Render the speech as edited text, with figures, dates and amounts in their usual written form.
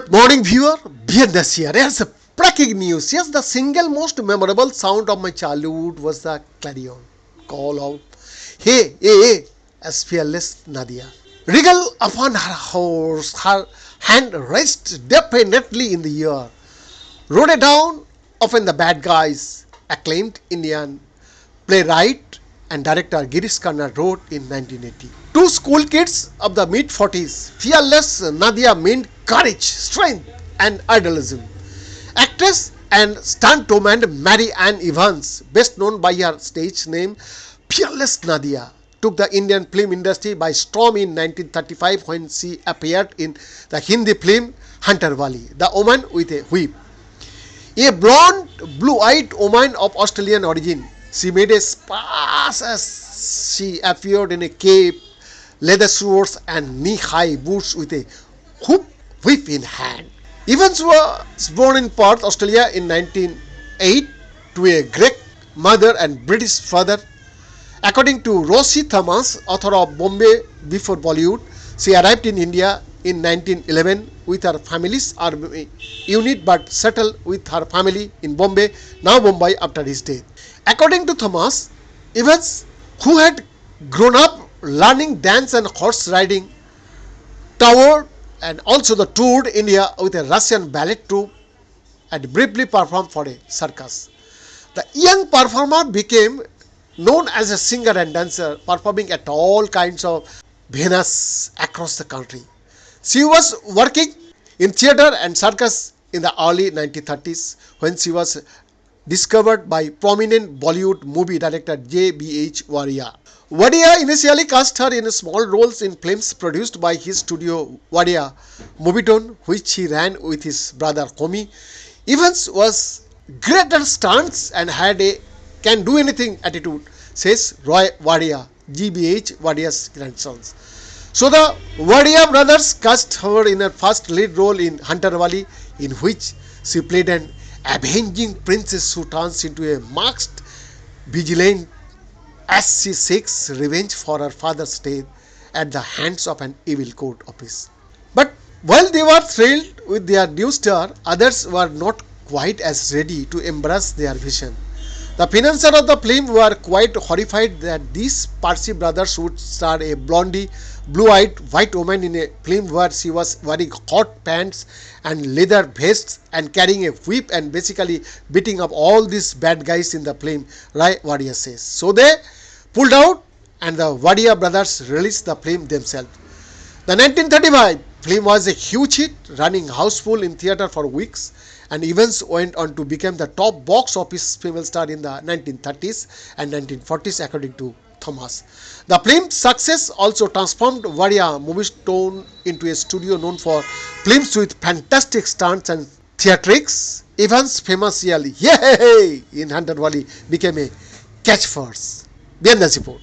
Good morning, viewer. Bhiyandas here. Here's a breaking news. Yes, the single most memorable sound of my childhood was the clarion call out, "Hey, hey, hey," as fearless Nadia. Regal upon her horse, her hand raised definitely in the air. Rode it down, often the bad guys, acclaimed Indian playwright and director Girish Khanna wrote in 1980. Two school kids of the mid-40s, fearless Nadia meant courage, strength, and idealism. Actress and stuntwoman Mary Ann Evans, best known by her stage name Fearless Nadia, took the Indian film industry by storm in 1935 when she appeared in the Hindi film Hunter Wali, The Woman with a Whip. A blonde, blue-eyed woman of Australian origin, she made a splash as she appeared in a cape, leather shorts, and knee-high boots with a whip in hand. Evans was born in Perth, Australia in 1908 to a Greek mother and British father. According to Rosie Thomas, author of Bombay Before Bollywood, she arrived in India in 1911 with her family's army unit but settled with her family in Bombay, now Mumbai, after his death. According to Thomas, Evans, who had grown up learning dance and horse riding, toured and also toured India with a Russian ballet troupe and briefly performed for a circus. The young performer became known as a singer and dancer, performing at all kinds of venues across the country. She was working in theatre and circus in the early 1930s when she was discovered by prominent Bollywood movie director J.B.H. Wadia. Wadia initially cast her in small roles in films produced by his studio Wadia Movietone, which he ran with his brother Komi. Evans was great at stunts and had a can do anything attitude, says Roy Wadia, G.B.H. Wadia's grandsons. So the Wadia brothers cast her in her first lead role in Hunter Wali, in which she played an avenging princess who turns into a masked vigilante as she seeks revenge for her father's death at the hands of an evil court office. But while they were thrilled with their new star, others were not quite as ready to embrace their vision. The financiers of the film were quite horrified that these Parsi brothers would star a blondie, blue-eyed white woman in a film where she was wearing hot pants and leather vests and carrying a whip and basically beating up all these bad guys in the film, Rai Wadia says. So they pulled out and the Wadia brothers released the film themselves. The 1935 film was a huge hit, running houseful in theatre for weeks, and Evans went on to become the top box office female star in the 1930s and 1940s, according to Thomas. The film's success also transformed Wadia Movietone into a studio known for films with fantastic stunts and theatrics. Evans' famous yell "Yay!" in Hunter Wali became a catchphrase. Bhiyandas report.